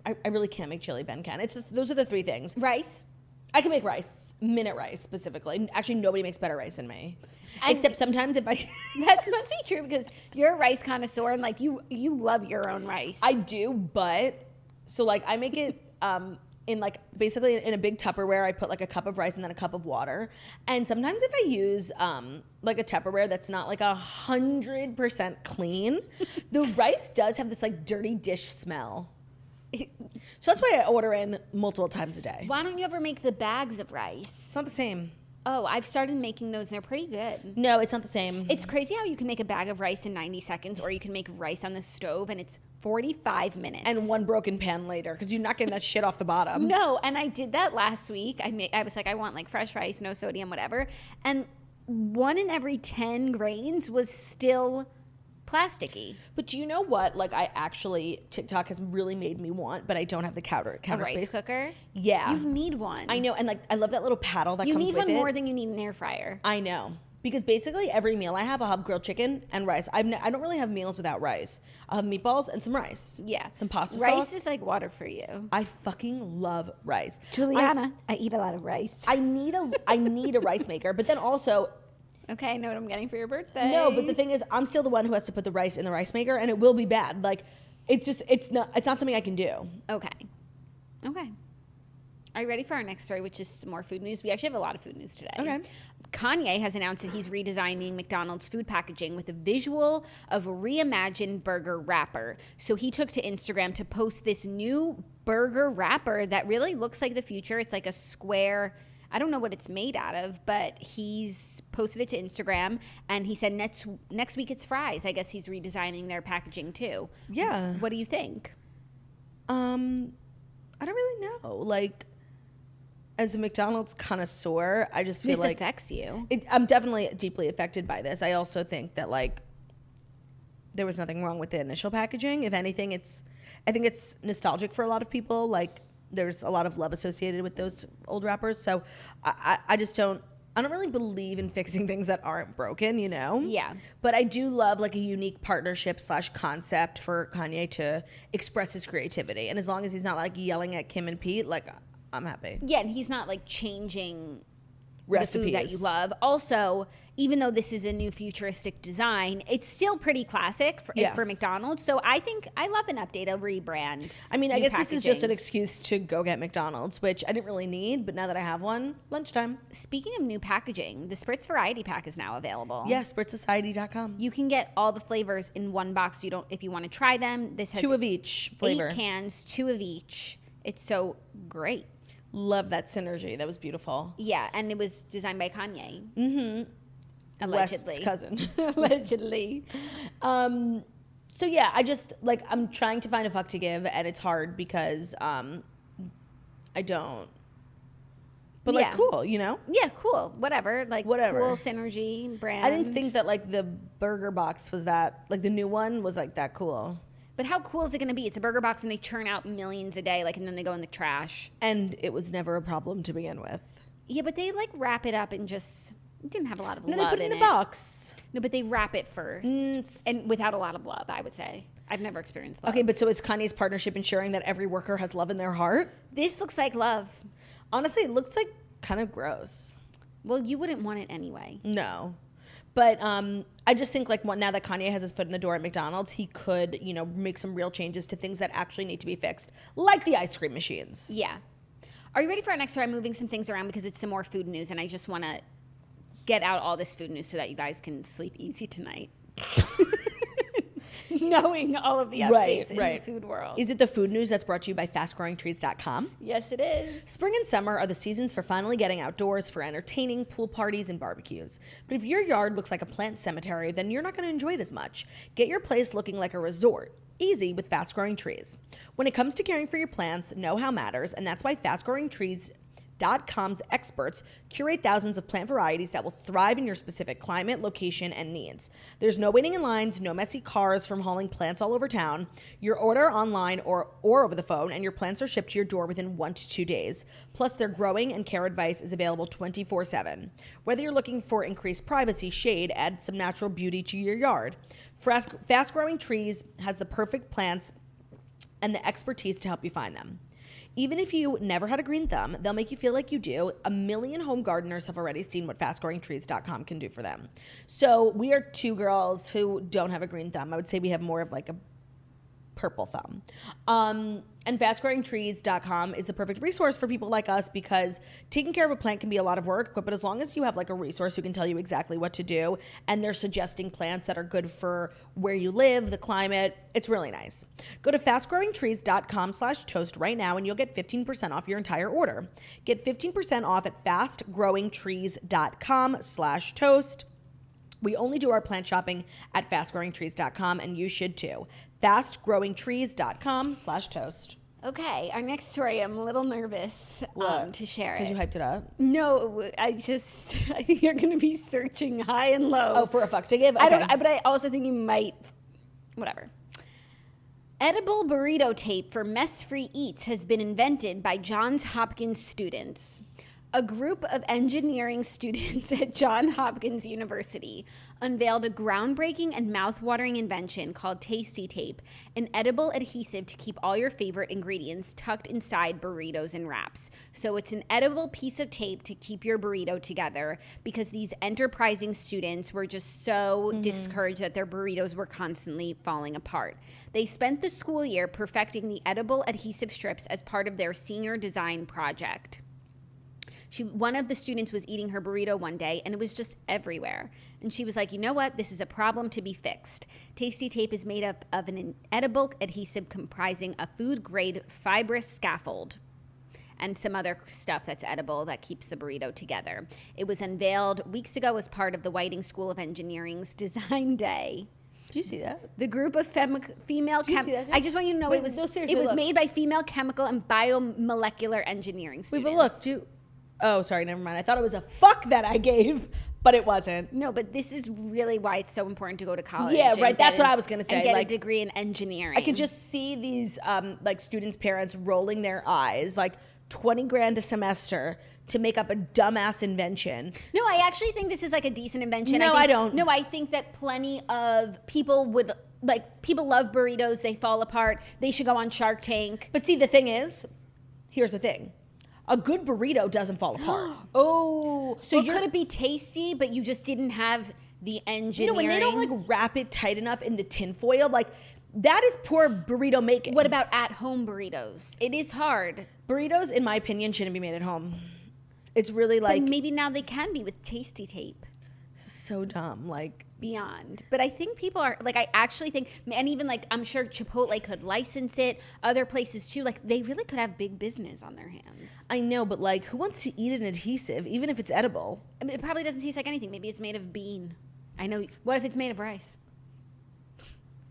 I really can't make chili. Ben can. Those are the 3 things. Rice. I can make rice, minute rice specifically. Actually, nobody makes better rice than me. And Except sometimes if I... That must be true because you're a rice connoisseur and like you love your own rice. I do, but... So like I make it in like basically in a big Tupperware. I put like a cup of rice and then a cup of water. And sometimes if I use like a Tupperware that's not like 100% clean, the rice does have this like dirty dish smell. So that's why I order in multiple times a day. Why don't you ever make the bags of rice? It's not the same. Oh, I've started making those and they're pretty good. No, it's not the same. It's crazy how you can make a bag of rice in 90 seconds or you can make rice on the stove and it's 45 minutes. And 1 broken pan later because you're not getting that shit off the bottom. No, and I did that last week. I was like, I want like fresh rice, no sodium, whatever. And 1 in every 10 grains was still plasticky. But do you know what? Like TikTok has really made me want, but I don't have the counter A rice space. cooker? Yeah. You need one. I know, and like I love that little paddle that You comes need with one it. more than you need an air fryer. I know. Because basically every meal I have, I'll have grilled chicken and rice. I don't really have meals without rice. I'll have meatballs and some rice. Yeah. Some pasta rice sauce. Rice is like water for you. I fucking love rice. Juliana, I eat a lot of rice. I need a rice maker, but then also... Okay, I know what I'm getting for your birthday. No, but the thing is, I'm still the one who has to put the rice in the rice maker, and it will be bad. Like, it's not something I can do. Okay. Are you ready for our next story, which is some more food news? We actually have a lot of food news today. Okay. Kanye has announced that he's redesigning McDonald's food packaging with a visual of reimagined burger wrapper. So he took to Instagram to post this new burger wrapper that really looks like the future. It's like a square. I don't know what it's made out of, but he's posted it to Instagram, and he said next week it's fries. I guess he's redesigning their packaging too. Yeah. What do you think? I don't really know. Like, as a McDonald's connoisseur, I just feel like... This affects you. I'm definitely deeply affected by this. I also think that, like, there was nothing wrong with the initial packaging. If anything, I think it's nostalgic for a lot of people. Like, there's a lot of love associated with those old wrappers. So I just don't really believe in fixing things that aren't broken, you know? Yeah. But I do love like a unique partnership / concept for Kanye to express his creativity. And as long as he's not like yelling at Kim and Pete, like, I'm happy. Yeah, and he's not like changing recipes the food that you love. Also, even though this is a new futuristic design, it's still pretty classic for McDonald's. So I think I love an update, a rebrand. I mean, I guess this is just an excuse to go get McDonald's, which I didn't really need, but now that I have one, lunchtime. Speaking of new packaging, the Spritz Variety Pack is now available. Yeah, spritzsociety.com. You can get all the flavors in one box. If you want to try them, this has 2 of each flavor. 8 cans, 2 of each. It's so great. Love that synergy. That was beautiful. Yeah, and it was designed by Kanye. Mm-hmm. Allegedly. West's cousin. Allegedly. So yeah, I just, like, I'm trying to find a fuck to give, and it's hard because I don't. But, like, cool, you know? Yeah, cool. Whatever. Like, whatever. Cool synergy, brand. I didn't think that, like, the burger box was that, like, the new one was, like, that cool. But how cool is it going to be? It's a burger box, and they churn out millions a day, like, and then they go in the trash. And it was never a problem to begin with. Yeah, but they, like, wrap it up and just... It didn't have a lot of love in it. No, they put it in a box. No, but they wrap it first. And without a lot of love, I would say. I've never experienced love. Okay, but so is Kanye's partnership ensuring that every worker has love in their heart? This looks like love. Honestly, it looks like kind of gross. Well, you wouldn't want it anyway. No. But I just think, like, now that Kanye has his foot in the door at McDonald's, he could, you know, make some real changes to things that actually need to be fixed, like the ice cream machines. Yeah. Are you ready for our next story? I'm moving some things around because it's some more food news, and I just want to get out all this food news so that you guys can sleep easy tonight. Knowing all of the updates in the food world. Is it the food news that's brought to you by fastgrowingtrees.com? Yes, it is. Spring and summer are the seasons for finally getting outdoors for entertaining, pool parties, and barbecues. But if your yard looks like a plant cemetery, then you're not going to enjoy it as much. Get your place looking like a resort. Easy with Fast Growing Trees. When it comes to caring for your plants, know-how matters, and that's why FastGrowingTrees.com's experts curate thousands of plant varieties that will thrive in your specific climate, location, and needs. There's no waiting in lines, no messy cars from hauling plants all over town. You order online or over the phone, and your plants are shipped to your door within 1 to 2 days. Plus, their growing and care advice is available 24/7. Whether you're looking for increased privacy, shade, add some natural beauty to your yard, Fast Growing Trees has the perfect plants and the expertise to help you find them. Even if you never had a green thumb, they'll make you feel like you do. 1 million home gardeners have already seen what FastGrowingTrees.com can do for them. So we are 2 girls who don't have a green thumb. I would say we have more of like a purple thumb. And FastGrowingTrees.com is the perfect resource for people like us because taking care of a plant can be a lot of work, but as long as you have like a resource who can tell you exactly what to do and they're suggesting plants that are good for where you live, the climate, it's really nice. Go to FastGrowingTrees.com/toast right now and you'll get 15% off your entire order. Get 15% off at FastGrowingTrees.com/toast. We only do our plant shopping at FastGrowingTrees.com, and you should too. FastGrowingTrees.com/toast. Okay, our next story, I'm a little nervous to share it. Because you hyped it up? No, I think you're going to be searching high and low. Oh, for a fuck to give? Okay. But I also think you might, whatever. Edible burrito tape for mess-free eats has been invented by Johns Hopkins students. A group of engineering students at John Hopkins University unveiled a groundbreaking and mouth-watering invention called Tasty Tape, an edible adhesive to keep all your favorite ingredients tucked inside burritos and wraps. So it's an edible piece of tape to keep your burrito together, because these enterprising students were just so discouraged that their burritos were constantly falling apart. They spent the school year perfecting the edible adhesive strips as part of their senior design project. One of the students was eating her burrito one day, and it was just everywhere. And she was like, you know what? This is a problem to be fixed. Tasty Tape is made up of an edible adhesive comprising a food-grade fibrous scaffold and some other stuff that's edible that keeps the burrito together. It was unveiled weeks ago as part of the Whiting School of Engineering's Design Day. Do you see that? The group of female... Do you see that? I just want you to know it was made by female chemical and biomolecular engineering students. Wait, but look, oh, sorry, never mind. I thought it was a fuck that I gave, but it wasn't. No, but this is really why it's so important to go to college. Yeah, right. That's what I was going to say. And get a degree in engineering. I could just see these students' parents rolling their eyes, like 20 grand a semester to make up a dumbass invention. No, I actually think this is like a decent invention. No, I don't. No, I think that plenty of people would... Like, people love burritos. They fall apart. They should go on Shark Tank. But see, the thing is, here's the thing. A good burrito doesn't fall apart. Oh, so could it be tasty, but you just didn't have the engineering? When they don't like wrap it tight enough in the tin foil, like that is poor burrito making. What about at-home burritos? It is hard. Burritos, in my opinion, shouldn't be made at home. It's really like... But maybe now they can be with Tasty Tape. So dumb, like... Beyond. But I think people are, like, I actually think, and even, like, I'm sure Chipotle could license it, other places, too. Like, they really could have big business on their hands. I know, but, like, who wants to eat an adhesive, even if it's edible? I mean, it probably doesn't taste like anything. Maybe it's made of bean. I know. What if it's made of rice?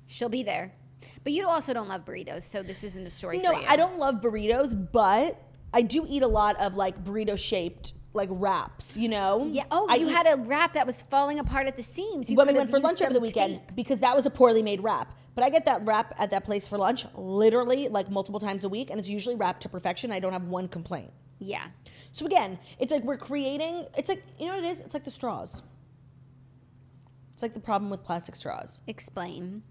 She'll be there. But you also don't love burritos, so this isn't a story for you. No, I don't love burritos, but I do eat a lot of, like, burrito-shaped like wraps, you know? Yeah. Oh, you had a wrap that was falling apart at the seams. When we went for lunch over the weekend, because that was a poorly made wrap. But I get that wrap at that place for lunch literally like multiple times a week, and it's usually wrapped to perfection. I don't have one complaint. Yeah. So again, it's like we're creating, it's like, you know what it is? It's like the straws. It's like the problem with plastic straws. Explain.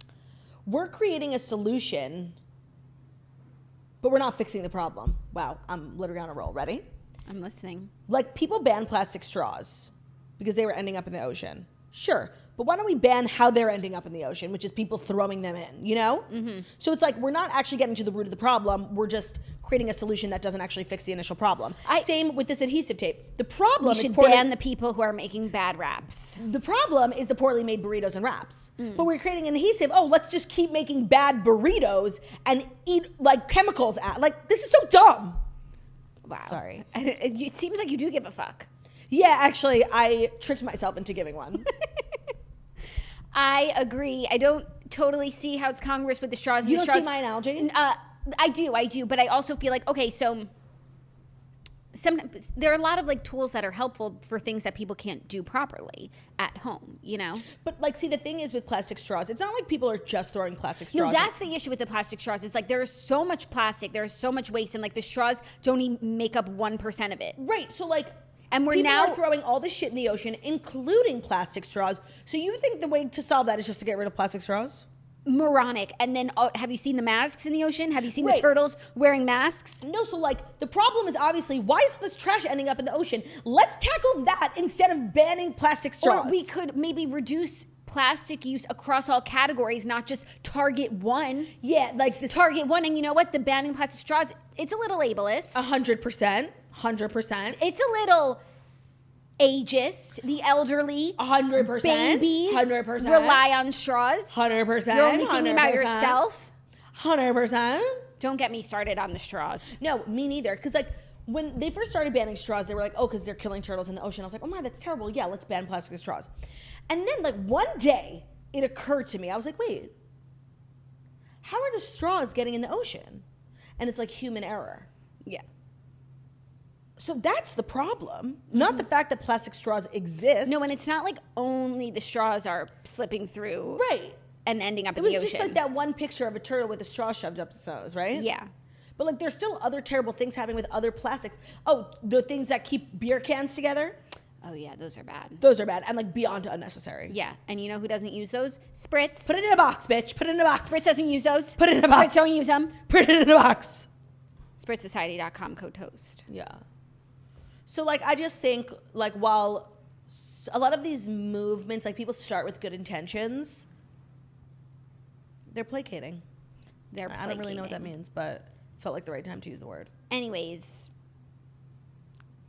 We're creating a solution, but we're not fixing the problem. Wow, I'm literally on a roll. Ready? I'm listening. Like, people ban plastic straws because they were ending up in the ocean. Sure, but why don't we ban how they're ending up in the ocean, which is people throwing them in, you know? Mm-hmm. So it's like we're not actually getting to the root of the problem. We're just creating a solution that doesn't actually fix the initial problem. Same with this adhesive tape. The problem is ban the people who are making bad wraps. The problem is the poorly made burritos and wraps. But we're creating an adhesive. Oh, let's just keep making bad burritos and eat like chemicals. Like, this is so dumb. Wow. Sorry. It seems like you do give a fuck. Yeah, actually, I tricked myself into giving one. I agree. I don't totally see how it's congruous with the straws. You don't see my analogy? I do. But I also feel like, okay, so there are a lot of like tools that are helpful for things that people can't do properly at home, you know? But like, see, the thing is with plastic straws, it's not like people are just throwing plastic straws. No, that's the issue with the plastic straws. It's like there's so much plastic, there's so much waste, and like the straws don't even make up 1% of it. Right, so like, and people are throwing all this shit in the ocean, including plastic straws. So you think the way to solve that is just to get rid of plastic straws? Moronic. And then have you seen the masks in the ocean? Have you seen the turtles wearing masks? No, so like the problem is obviously why is this trash ending up in the ocean? Let's tackle that instead of banning plastic straws. Or we could maybe reduce plastic use across all categories, not just target one. Yeah, like this target one. And you know what? The banning plastic straws, it's a little ableist. 100%. 100%. It's a little ageist, the elderly, 100%, babies, 100%, rely on straws, 100%. You're only thinking about yourself, 100%. Don't get me started on the straws. No, me neither. Because like when they first started banning straws, they were like, oh, because they're killing turtles in the ocean. I was like, oh my, that's terrible. Yeah, let's ban plastic straws. And then like one day, it occurred to me. I was like, wait, how are the straws getting in the ocean? And it's like human error. Yeah. So that's the problem, not the fact that plastic straws exist. No, and it's not like only the straws are slipping through. Right. And ending up in the ocean. It was just like that one picture of a turtle with a straw shoved up its nose, right? Yeah. But like, there's still other terrible things happening with other plastics. Oh, the things that keep beer cans together. Oh yeah, those are bad. Those are bad and like beyond unnecessary. Yeah, and you know who doesn't use those? Spritz. Put it in a box, bitch. Put it in a box. Spritz doesn't use those. Put it in a box. Spritz don't use them. Put it in a box. SpritzSociety.com code toast. Yeah. So like, I just think like, while a lot of these movements, like, people start with good intentions, they're placating. I don't really know what that means, but felt like the right time to use the word. Anyways,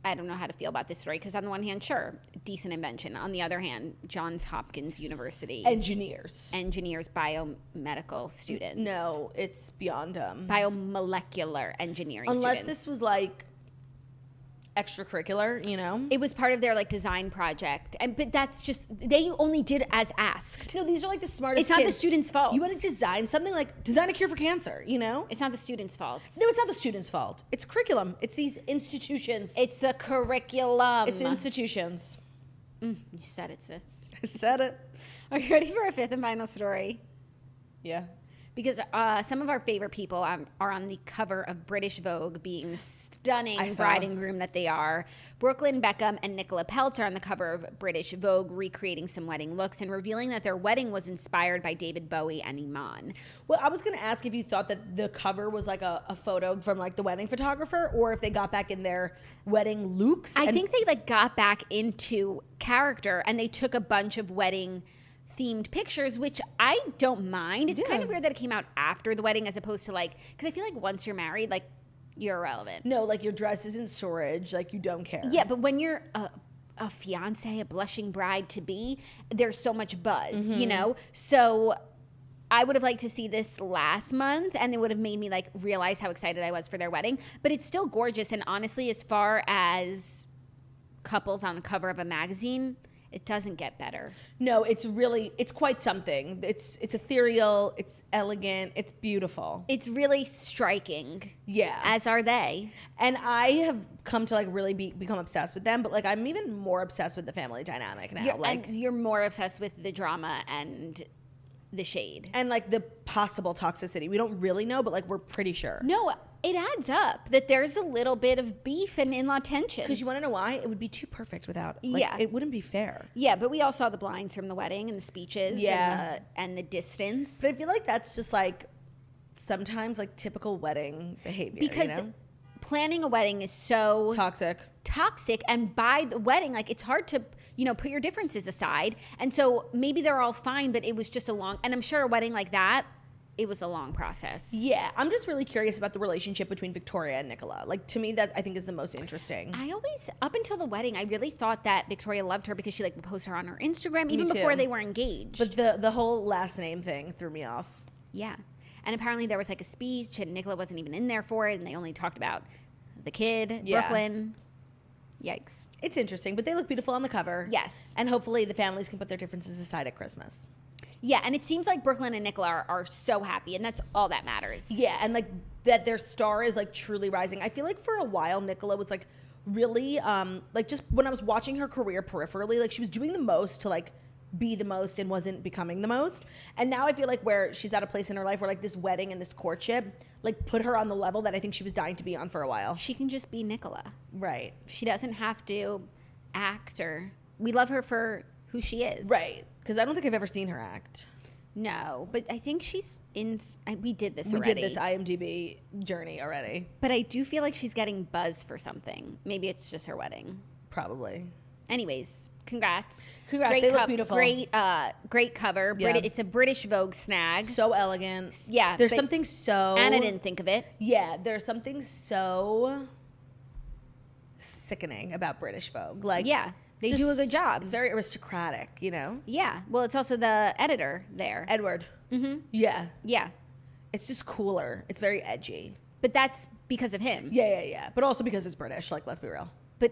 I don't know how to feel about this story because on the one hand, sure, decent invention. On the other hand, Johns Hopkins University. Engineers, biomedical students. No, it's beyond biomolecular engineering unless students. This was like extracurricular, you know? It was part of their like design project. But that's just, they only did as asked. No, these are like the smartest It's not kids. the students' fault. You want to design something, like design a cure for cancer, you know? It's not the students' fault. No, it's not the students' fault. It's curriculum. It's these institutions. It's the curriculum. It's institutions. You said it, sis. I said it. Are you ready for a fifth and final story? Yeah. Because some of our favorite people are on the cover of British Vogue, being stunning bride and groom that they are. Brooklyn Beckham and Nicola Peltz are on the cover of British Vogue, recreating some wedding looks and revealing that their wedding was inspired by David Bowie and Iman. Well, I was going to ask if you thought that the cover was like a photo from like the wedding photographer, or if they got back in their wedding looks. I think they like got back into character and they took a bunch of wedding themed pictures, which I don't mind. It's kind of weird that it came out after the wedding as opposed to like, because I feel like once you're married, like, you're irrelevant. No, like, your dress is in storage, like, you don't care. Yeah, but when you're a fiance, a blushing bride to be, there's so much buzz, you know? So I would have liked to see this last month, and it would have made me like realize how excited I was for their wedding. But it's still gorgeous, and honestly, as far as couples on the cover of a magazine, it doesn't get better. No, it's quite something. It's ethereal, it's elegant, it's beautiful. It's really striking. Yeah. As are they. And I have come to like really become obsessed with them, but like, I'm even more obsessed with the family dynamic now. And you're more obsessed with the drama and the shade. And like the possible toxicity. We don't really know, but like, we're pretty sure. No, it adds up that there's a little bit of beef and in-law tension. Because you want to know why? It would be too perfect without. Like, yeah. It wouldn't be fair. Yeah, but we all saw the blinds from the wedding and the speeches. Yeah. And the distance. But I feel like that's just like sometimes like typical wedding behavior. Because you know? planning a wedding is so toxic, and by the wedding, like, it's hard to, you know, put your differences aside. And so maybe they're all fine, but it was just and I'm sure a wedding like that, it was a long process. Yeah, I'm just really curious about the relationship between Victoria and Nicola. Like, to me, that I think is the most interesting. I always, up until the wedding, I really thought that Victoria loved her because she like would post her on her Instagram even before they were engaged. But the whole last name thing threw me off. Yeah. And apparently there was like a speech and Nicola wasn't even in there for it, and they only talked about the kid, Brooklyn. Yikes. It's interesting, but they look beautiful on the cover. Yes. And hopefully the families can put their differences aside at Christmas. Yeah, and it seems like Brooklyn and Nicola are so happy, and that's all that matters. Yeah, and like that their star is like truly rising. I feel like for a while Nicola was like really like, just when I was watching her career peripherally, like she was doing the most to like be the most and wasn't becoming the most. And now I feel like where she's at a place in her life where like this wedding and this courtship like put her on the level that I think she was dying to be on for a while. She can just be Nicola. Right. She doesn't have to act, or we love her for who she is. Right. Because I don't think I've ever seen her act. No, but I think she's in. We did this already. We did this IMDb journey already. But I do feel like she's getting buzz for something. Maybe it's just her wedding. Probably. Anyways, congrats. Congrats. They look beautiful. Great cover. Yeah. It's a British Vogue snag. So elegant. Yeah. There's something so... Anna didn't think of it. Yeah, there's something so sickening about British Vogue. Like, yeah. They do a good job. It's very aristocratic, you know? Yeah. Well, it's also the editor there. Edward. Mm-hmm. Yeah. Yeah. It's just cooler. It's very edgy. But that's because of him. Yeah. But also because it's British, like, let's be real. But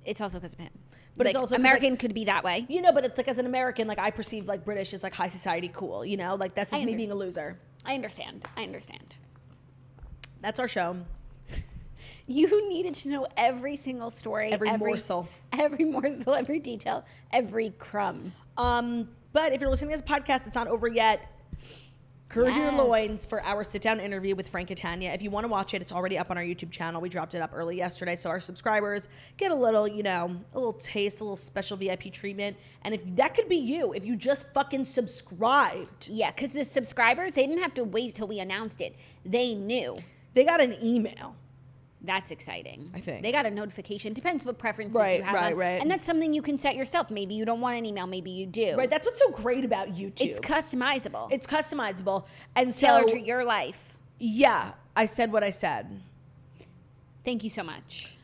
it's also because of him. But like, it's also... American like, could be that way. You know, but it's like, as an American, like, I perceive, like, British as, like, high society cool, you know? Like, that's just me being a loser. I understand. That's our show. You needed to know every single story. Every morsel. Every morsel, every detail, every crumb. But if you're listening to this podcast, it's not over yet. Gird your loins for our sit-down interview with Frank Catania. If you want to watch it, it's already up on our YouTube channel. We dropped it up early yesterday, so our subscribers get a little, you know, a little taste, a little special VIP treatment. And if that could be you, if you just fucking subscribed. Yeah, because the subscribers, they didn't have to wait till we announced it. They knew. They got an email. That's exciting. I think. They got a notification. Depends what preferences Right, you have. right. And that's something you can set yourself. Maybe you don't want an email. Maybe you do. Right, that's what's so great about YouTube. It's customizable. It's customizable. And so, tailored to your life. Yeah, I said what I said. Thank you so much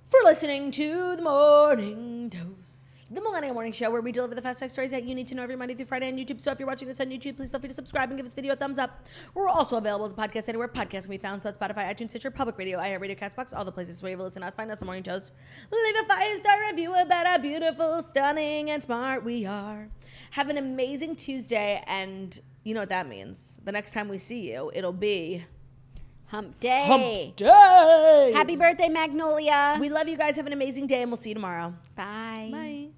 For listening to The Morning Toast, the Millennial Morning Show, where we deliver the fast 5 stories that you need to know every Monday through Friday on YouTube. So if you're watching this on YouTube, please feel free to subscribe and give this video a thumbs up. We're also available as a podcast anywhere podcasts can be found. So that's Spotify, iTunes, Stitcher, Public Radio, iHeartRadio, CastBox, all the places where you listen to us. Find us, The Morning Toast. Leave a 5-star review about how beautiful, stunning, and smart we are. Have an amazing Tuesday, and you know what that means. The next time we see you, it'll be Hump Day. Hump Day. Happy birthday, Magnolia. We love you guys. Have an amazing day, and we'll see you tomorrow. Bye. Bye.